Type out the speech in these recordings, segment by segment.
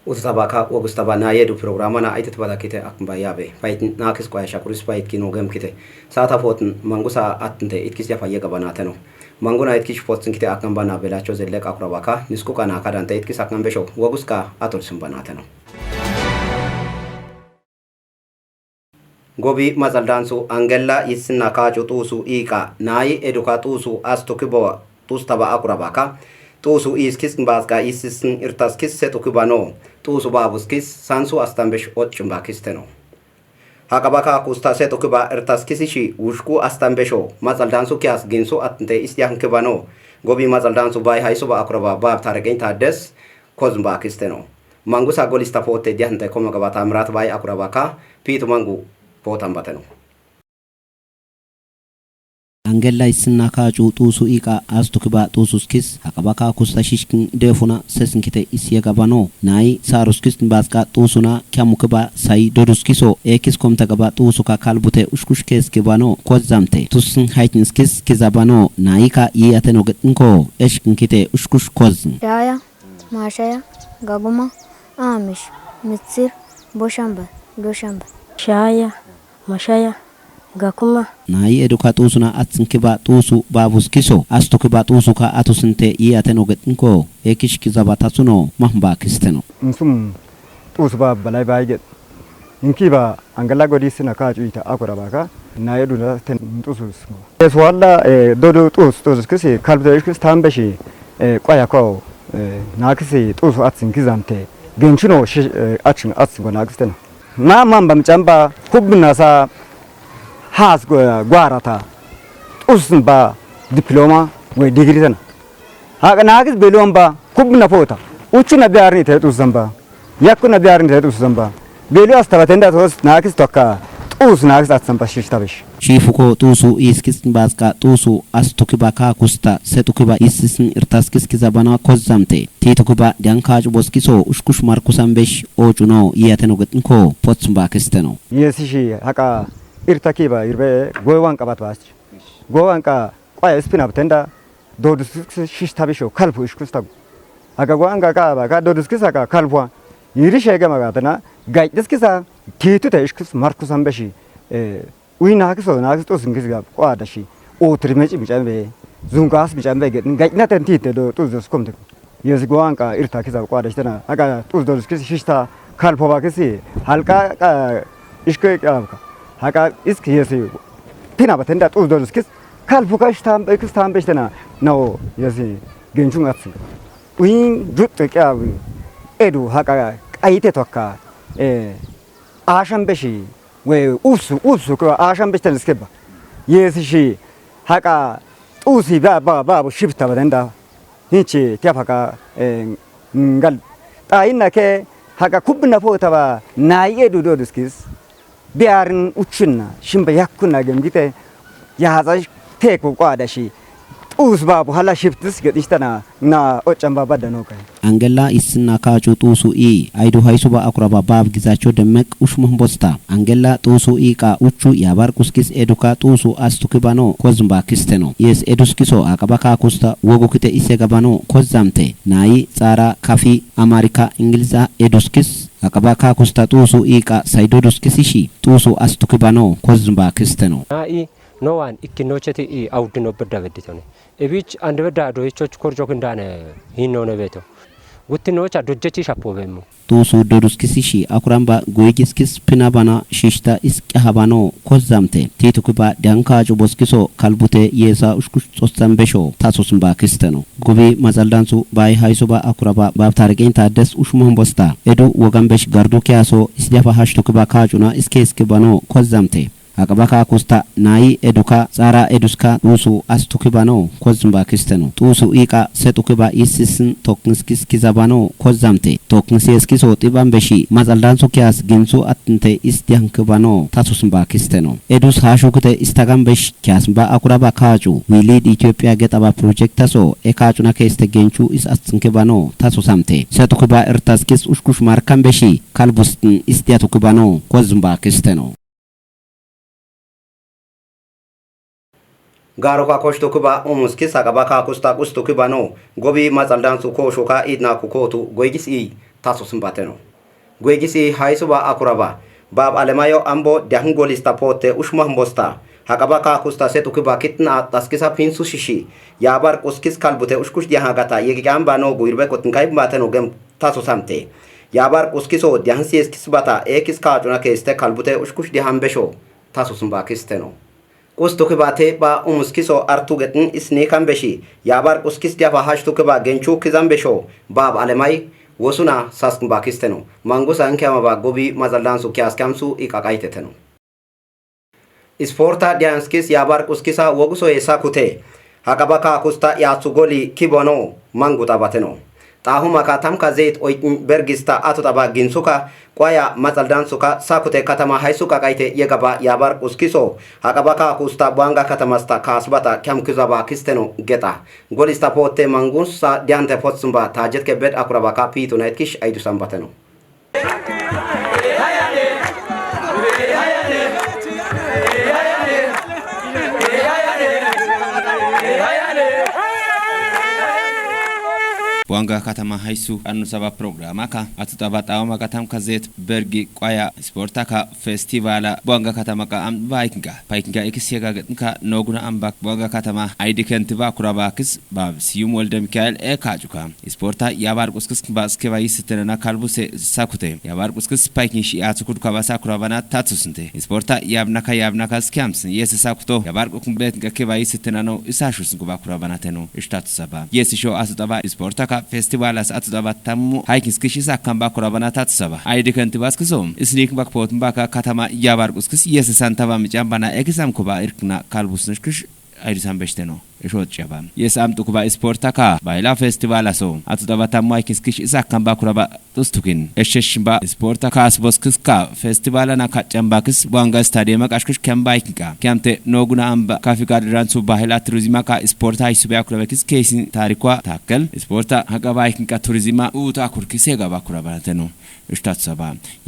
Utabaka Augustaba na yedu programa na aitet bada kite akmba yabe pait nakis kwa shakuris pait kino gem kite sata foten mangusa atente itkis ya faye gabana teno manguna itkish foten kite akamba na belacho zelek akrabaka nisku kana kadante itkis akam besho Auguska atol sumbana teno gobi mazal dansu angella isna kacho tusu ika nai eduka tusu astukibo tustaba akrabaka tusu iskis baska isisn irtaskis setukibano tusu babuskis sansu astambesh otchumbakisteno hakabaka kusta setukiba irtaskisishi ushku astambesho mazaldansu kias ginsu atnte istyankibano gobi mazaldansu bai haisuba akraba bab taregen tades kozmbakisteno mangusa golista pote diante komagaba tamrat bai akrabaka pitu mangu potambateno angella isna kacu tusu ika astukiba tususkis hakabaka kustashishkin defuna sesinkite isye gabano nai saruskis baska tusuna kyamukiba sai doruskiso ekis komtagaba tusuka kalbute ushkushkes kibano kozamte tusun haitnskis kizabano naika yateno getnko eshkinkite ushkush kozn Shaya mashaya gaguma amish mitsir boshamba doshamba Shaya mashaya gakuma nai eduka tusuna atsinkiba tusu babuskiso astukiba tusuka atusinte yateno getnko ekish kizabatasuno mahba kisteno nsum tusu ba balai baget inkiba angala godisina kacu ita akurabaka na yedu na ten tusu es wala dodo tusu kisi kalbde kis tambeshi kwaya ko na kisi tusu atsinkizante genchuno achin atsingo na kisteno na mamba mchamba kubna sa has guarata usun ba diploma we degree tan haga nagis belomba kubna fota uchuna biarni te usamba yakuna biarni te usamba belu astavatenda tos nagis tokka us nagis atsamba shishtabish shifuko tusu iskis baska tusu astukibaka kusta setukiba isisn irtaskis kizabana kozamte titukiba dankaj boskiso ushkush markusambesh ojuno yateno getnko potsmbakisteno yesishi haka irtakiba irbe gowan qabatwas gowan qa qaya spina btenda dodus shishtabisho kalbu ishkusta aga gowan qa ba dodus kisaka kalbu yirishega magatana gaidiskisa titu ishkus markusambeshi uina kiso na kiso singizga qadashi o trimechi bicambe zungas bicambe gedin gaidna tentite do tuzos komte yes gowan qa irtakisa qadashtana aga tuzos kis shishta kalbu bakisi halka ishke qabka haka iski yesi pina batenda tuzos kis kalbu kashtam ekistam beshtana no yesi genchungatsi uin jutto qab edu haka qaite tokka asham beshi we usu ko asham beshtana skeba yesi shi haka usi ba shifta batenda hinchi tiapaka ngal ta inake haka kubna fota ba na yedu doduskis biarin uchunna shimba yakuna gemgite yaza teku qadashi usbabu hala shiftis gedistana na ochamba badano kai angella isna kacu tusu aidu haisuba akraba bab gizacho demek ushmuh bosta angella tusu ka uchu yabar kuskis eduka tusu astukibano kozmba kisteno yes eduskiso akabaka kusta wogukite isegabano kozamte nai tsara kafi amerika ingiliza eduskis akabaka kusta tusu ka saidoduskisishi tusu astukibano kozmba kisteno nai no one ikinocheti audino bedabeditone ebich ande bedado ichoch korjok ndane hinno nebeto guttinocha dojjechi shapobemu tusu doduskisishi akuramba goigiskis pinabana shishta iskahabano kozamte titukuba dankaju boskiso kalbute yesa ushkush tsambesho tasusmba kisteno gobi mazaldansu bai haisuba akuraba bab targen tades ushmuh bosta edu wogambesh gardu kiaso isjafa hashtukuba kajuna iskeskibano kozamte akabaka kusta nai eduka tsara eduska tusu astukibano kozmba kisteno tusu ika setukiba isisn toknskis kizabano kozamte toknsiskiso tibambeshi mazaldansu kias ginsu atnte istyankibano tasusmba kisteno edus hashukute istagambesh kiasmba akuraba kaju we lead Ethiopia getaba projectaso ekajuna keste genchu is atnkibano tasusamte setukiba irtaskis ushkush markambeshi kalbustin istyatukibano kozmba kisteno garo ka koshto kuba umuski sakaba ka kusta kusto kubano gobi mazaldan su ko shoka idna ku kotu goigis taso simbateno gwegisi haisuba akuraba bab alemayo ambo dahan golista pote ushma mbosta hakaba ka kusta setu kiba kitna taskisa pinsu shishi yabar kuskis kalbute ushkush dia hagata yegi gamba no guirbe kotin kai bateno gem taso samte yabar kuskiso dahan sies kisbata ekis ka juna keste kalbute ushkush dia hambesho taso simba kisteno kusto kibate ba umuskiso artugetin isne kambeshi yabar kuskis dia hashtu kiba genchu kizambesho bab alemai wosuna saskun bakisteno mangusa ankyama ba gobi mazaldansu kyaskamsu ikakaiteteno sporta dianskis yabar kuskisa woguso esakute hakabaka kusta yatsugoli kibono manguta bateno tahuma ka tamka zeit oitin bergista atutaba ginsuka kwaya mazaldansuka sakute katama haisuka kaite yegaba yabar kuskiso hakabaka kusta bwanga katamasta kasbata kyamkizaba kisteno geta golista pote mangusa diante potsumba tajet ke bed akurabaka pitu naitkish aidu sambateno Buanga katama haisu anu saba programa ka atutaba tawa katam kazet bergi kwaya sporta ka festivala buanga katama ka am baikinga ikisiga ka noguna ambak buanga katama aidi kentiba kurabakis bab siyum wolde mikael kajuka sporta yabar kuskus baskeva yisitena kalbuse sakute yabar kuskus paikin shi atsukur kabasa kurabana tatsusinte sporta yabnaka skams yes sakuto yabar kumbet ngakeva yisitena no isashus kuba kurabana teno ishtatsaba yes sho atutaba sporta ka festivalas atudabatamu haikis kishisa kamba kurabana tatsaba aidi kentibas kisom isnik bakpot mbaka katama yabar kuskus yes santaba mjambana ekisam kuba irkna kalbusnishkish አይዲሳን በሽተኖ እሾጭባ የሳምጡ ኩባ ስፖርታካ ባይላ ፌስቲቫላሶ አትዳባታማ አይክስክሽ ኢሳካምባ ኩራባ ጡስቱኪን እሸሽምባ ስፖርታካ አስቦስክስካ ፌስቲቫላና ካጨምባክስ ዋንጋ ስታዲየም አቃሽክሽ ከምባይክካ ከምቴ ኖጉና አምባ ካፊካ ድራንሱ ባይላ ቱሪዝማ ካ ስፖርታ አይሱቢያ ኩራበክስ ኬሲን ታሪኳ ታከል ስፖርታ ሀጋባይክካ ቱሪዝማ ኡታ ኩርኪሴ ጋባ ኩራባተኖ እሽታትሰባ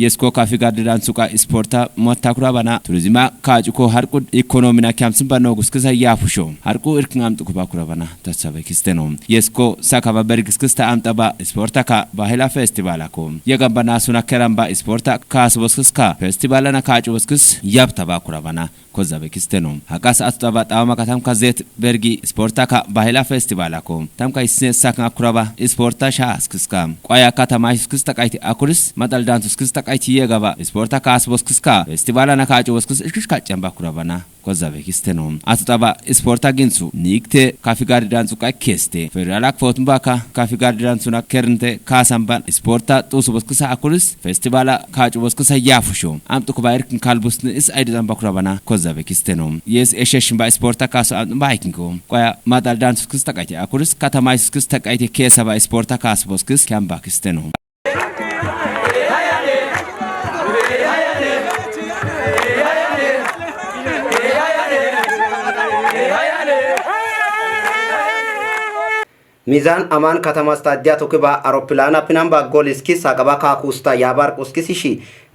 የስኮ ካፊካ ድራንሱ ካ ስፖርታ ሞታ ኩራባና ቱሪዝማ ካጭኮ ሀርቁ ኢኮኖሚና ከምስምባ ኖጉስክሳ ያፉሾ ሀርቁ ኢርክናም ጥኩባ ኩራባና ተሰበ ኪስተኖ የስኮ ሳካባ በርግስክስታ አምጣባ ስፖርታ ካ ባይላ ፌስቲቫላኮ የጋባና ሱና ከራምባ ስፖርታ ካስቦስክስካ ፌስቲቫላና ካጭቦስክስ ያብታባ ኩራባና ኮዛበ ኪስተኖ ሀቃስ አትጣባ ጣማ ካታም ካዜት በርጊ ስፖርታ ካ ባይላ ፌስቲቫላኮ ታምካ ይስነሳካ ኩራባ ስፖርታ ሻስክስካ ቋያ ካታማ ይስክስታ ቃይቲ አኩርስ ማጣልዳንቱስክስ ታቃይቲ የጋባ ስፖርታ ካስቦስክስካ ፌስቲቫላና ካጭቦስክስ እሽክሽካ ጨምባ ኩራባና ኮዛበ ኪስተኖ አትጣባ ስፖርታ ጊንሱ ኒክቴ ካፊጋር ዳንሱ ቃ ኬስቴ ፌደራላክ ፎትምባካ ካፊጋር ዳንሱና ከርንቴ ካሳምባን ስፖርታ ጡሱቦስክሳ አኩርስ ፌስቲቫላ ካጭቦስክሳ ያፉሾ አምጡ ኩባይር ካልቡስን እስ አይደዛም ባኩራባና ኮዛበ ኪስተኖ የስ ኤሸሽምባ ስፖርታ ካሱ ባይኪንጎ ቋያ ማጣል ዳንሱስክስ ታቃይቲ አኩርስ ከተማይስክስ ታቃይቲ ኬሰባ ስፖርታ ካስቦስክስ ካምባ ኪስተኖ ሚዛን አማን ከተማ ስታዲያ ቶክባ አውሮፕላና ፒናምባ ጎልስኪስ አቀባ ካኩስታ ያባር ቁስኪሲሺ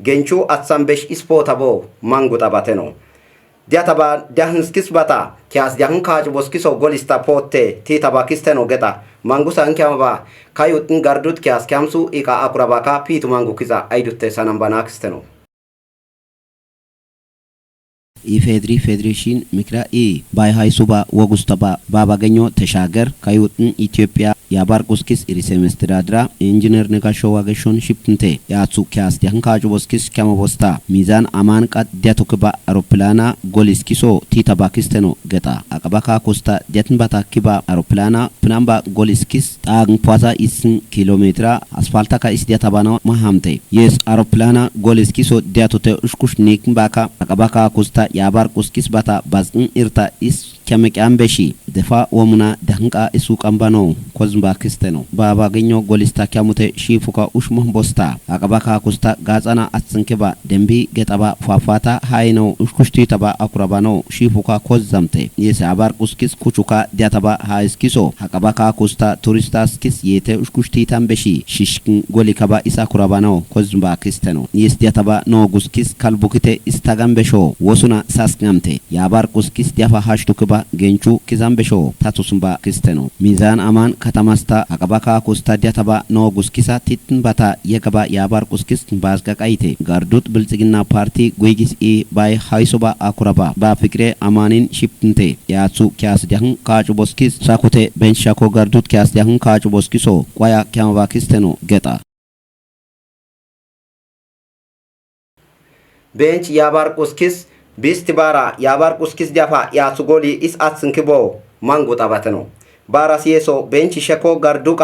ገንቹ አትሳምበሽ ስፖታቦ ማንጉጣባቴ ነው ዲያታባ ዳህንስኪስ ባታ ኪያስ ዳህን ካጅ ቦስኪሶ ጎልስታ ፖቴ ቲታባ ኪስተኖ ገጣ ማንጉሳ አንኪያማባ ካዩትን ጋርዱት ኪያስ ኪያምሱ ኢቃ አኩራባካ ፒቱ ማንጉ ኪዛ አይዱቴ ሳናምባና ኪስተኖ ኢፌድሪ ፌዴሬሽን ምክራኢ ባይ ሃይሱባ ወጉስተባ ባባገኞ ተሻገር ካዩትን ኢትዮጵያ ያባር ቁስኪስ ኢሪሴ መስተዳድራ ኢንጂነር ነጋሾ ዋገሾን ሽፕንቴ ያጹ ኪያስ ያንካጁ ቦስኪስ ከመቦስታ ሚዛን አማን ቃት ዲያቶክባ አውሮፕላና ጎሊስኪሶ ቲታባኪስተኖ ገጣ አቀባካ ኮስታ ዲያትንባታ ኪባ አውሮፕላና ፕናምባ ጎሊስኪስ ጣን ፖዛ ኢስን ኪሎሜትራ አስፋልታ ካ ኢስዲያታባና ማሃምቴ የስ አውሮፕላና ጎሊስኪሶ ዲያቶተ ኡሽኩሽ ኒክምባካ አቀባካ ኮስታ ያባር ቁስኪስ ባታ ባዝን ኢርታ ኢስ ከመቃምበሺ ደፋ ወሙና ዳንቃ ኢሱ ቀምባኖ ኮዝምባ ክስተኖ ባባገኞ ጎሊስታ ከሙተ ሺፉካ ኡሽሞህ ቦስታ አቀባካ ኮስታ ጋጻና አትስንከባ ደምቢ ገጠባ ፏፏታ ሃይኖ ኡሽኩሽቲ ተባ አኩራባኖ ሺፉካ ኮዛምቴ የሳባር ቁስኪስ ኩቹካ ዲያታባ ሃይስኪሶ አቀባካ ኮስታ ቱሪስታስኪስ የተ ኡሽኩሽቲ ታምበሺ ሽሽክን ጎሊካባ ኢሳ ኩራባኖ ኮዝምባ ክስተኖ የስ ዲያታባ ኖ ጉስኪስ ካልቡክቴ ኢስታጋምበሾ ወሱና ሳስጋምቴ ያባር ቁስኪስ ዲያፋ ሃሽቱክባ ጌንቹ ኪዛምበሾ ታቶስምባ ክስተኖ ሚዛን አማን ከተማስታ አቀባካ ኮስታዲያ ተባ ኖጉስ ኪሳ ቲትን ባታ የገባ ያባር ቁስኪስ ባዝጋ ቃይቴ ጋርዱት ብልጽግና ፓርቲ ጎይጊስ ኢ ባይ ሃይሶባ አኩራባ ባፍቅሬ አማኒን ሽፕንቴ ያሱ ኪያስ ዲያህን ካጩ ቦስኪስ ሳኩቴ ቤንሻኮ ጋርዱት ኪያስ ዲያህን ካጩ ቦስኪሶ ቋያ ኪያማባ ክስተኖ ገጣ ቤንች ያባር ቁስኪስ ቢስቲባራ ያባር ቁስኪስ ዲያፋ ያሱ ጎሊ ኢስ አትስንክቦ ማንጎ ጣባተኖ ባራሲየሶ ቤንች ሸኮ ጋርዱቃ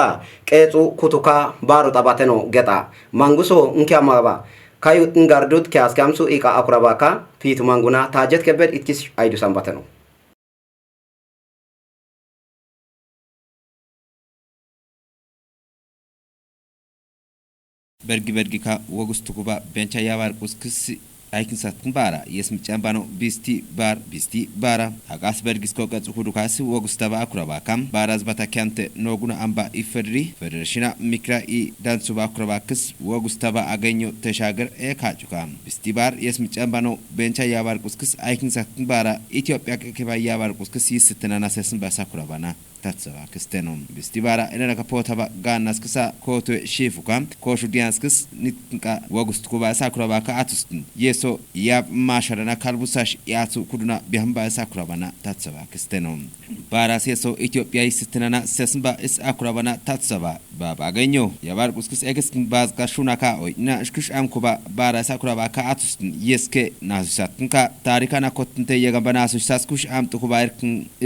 ቄጹ ኩቱካ ባሩ ጣባተኖ ገጣ ማንጉሶ እንኪያማባ ካዩትን ጋርዱት ኪያስካምሱ ኢቃ አኩራባካ ፊቱ ማንጉና ታጀት ከበድ ኢትኪስ አይዱ ሰንባተኖ በርጊ ወጉስቱ ኩባ ቤንቻ ያባር ቁስክስ አይክንሳት ባራ የስም ጫምባኖ ቢስቲ ባራ አቃስ በርጊስ ኮቀጽ ሁዱካስ ወጉስተባ አኩራባካም ባራዝ ባታካንተ ኖጉና አምባ ኢፈድሪ ፌዴሬሽና ሚክራኢ ዳንሱባ አኩራባክስ ወጉስተባ አገኘ ተሻገር ኤካጩካም ቢስቲ ባር የስም ጫምባኖ ቤንቻ ያባር ቁስክስ አይክንሳት ባራ ኢትዮጵያ ከከባ ያባር ቁስክስ ይስተናና ሰስም ባሳኩራባና ታትሰባ ክስተኖም ቢስቲባራ እነና ከፖታባ ጋናስ ክሳ ኮቶ ሼፉካም ኮሹ ዲያንስክስ ንጥንቃ ወጉስት ኩባ ሳኩራባ ከአቱስትን የሶ ያብ ማሸረና ካልቡሳሽ ያቱ ኩዱና ቢያምባ ሳኩራባና ታትሰባ ክስተኖም ባራስ የሶ ኢትዮጵያ ይስተናና ሰስምባ እስ አኩራባና ታትሰባ ባባገኞ ያባር ቁስክስ ኤክስኪን ባዝጋ ሹናካ ኦይና እሽክሽ አምኩባ ባራ ሳኩራባ ከአቱስትን የስከ ናሱሳትንካ ታሪካና ኮትንተ የገባና ሱሳስኩሽ አምጡ ኩባ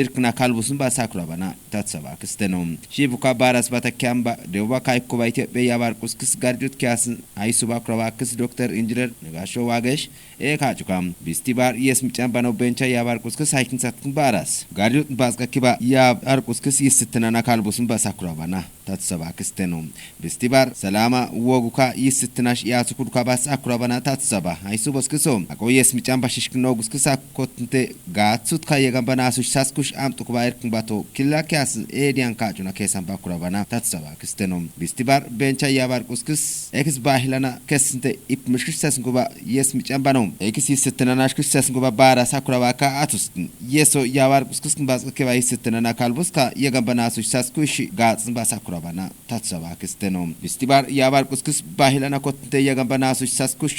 እርክና ካልቡስን ባሳኩራባና ታትሰባ ክስተኖም ሺቡካ ባራስ ባተካምባ ደቡባ ካይኩባ ኢትዮጵያ ያባር ቁስክስ ጋርጆት ኪያስ አይሱባ ክራባክስ ዶክተር ኢንጂነር ነጋሾ ዋገሽ ኤካጩካም ቢስቲባር የስም ጫምባኖ ቤንቻ ያባር ቁስክስ አይክንሳትን ባራስ ጋርጆት ባዝጋኪባ ያባር ቁስክስ ይስተናና ካልቡስን ባሳኩራባና ታትሰባ ክስተኖም ቢስቲባር ሰላማ ወጉካ ይስትናሽ ያሱኩዱካ ባሳኩራባና ታትሰባ አይሱ ቦስክሶ አቆ የስም ጫምባ ሽሽክኖ ጉስክሳ ኮትንቴ ጋትሱት ካየጋምባና ሱሳስኩሽ አምጡ ኩባ እርክን ባቶ ኪላኪ ኤዲያን ካጩና ከሰን ባኩራባና ታትሰባ ክስተኖም ቢስቲባር ቤንቻ ያባር ቁስክስ ኤክስ ባህላና ከስንተ ኢፕምሽክስ ሰስንኩባ የስም ጫምባኖ ኤክስ ይስተናናሽ ክስ ሰስንኩባ ባራ ሳኩራባካ አቱስ የሶ ያባር ቁስክስ ባዝከባ ይስተናና ካልቡስካ የጋምባና ሱሳስኩሽ ጋጽን ባሳኩራባና ታትሰባ ክስተኖም ቢስቲባር ያባር ቁስክስ ባህላና ኮትንተ የጋምባና ሱሳስኩሽ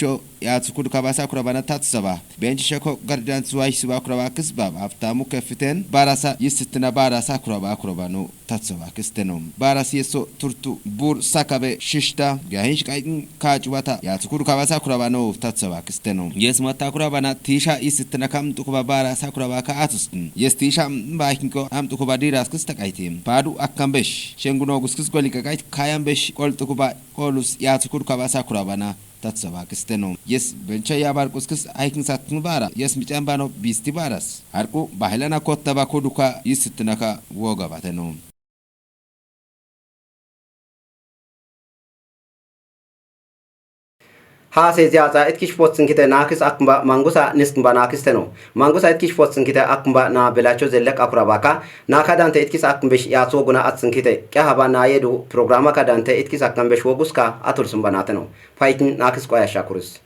ያጽኩድ ከባሳኩራባና ታትሰባ ቤንች ሸኮ ጋርዳን ስዋይ ስባኩራባክስ ባብ አፍታሙ ከፍተን ባራሳ ይስተና ባራሳ አኩራባኖ ታትሰባ ክስተኖም ባራስ የሶ ቱርቱ ቡር ሳካበ ሽሽታ ጋሂሽ ቃይን ካጭዋታ ያጽኩድ ከባሳ አኩራባኖ ታትሰባ ክስተኖም የስማታ አኩራባና ቲሻ ይስተናካም ጡኩባ ባራሳ አኩራባካ አቱስን የስቲሻ ባይንኮ አም ጡኩባ ዲራስ ክስተቃይቴም ባዱ አካምበሽ ሸንጉኖ ጉስክስ ጎሊቀቃይት ካያምበሽ ቆልጡኩባ ቆሉስ ያጽኩድ ከባሳ አኩራባና ታትሰባ ክስተኖም የስ ቤንቻ ያባር ቁስክስ አይክንሳትን ባራ የስ ሚጫምባኖ ቢስቲ ባራስ አርቁ ባህላና ኮተባ ኮዱካ ይስትነካ ወጋባተኖም Haase ziyaza etkish potsin kite nakis akmba mangusa niskmba nakis teno mangusa etkish potsin kite akmba na belacho zellek akurabaka nakadante etkis akmbesh yaso guna atsin kite kya haba na yedu programa kadante etkis akmbesh woguska atursun banateno faitin nakis qoya shakuris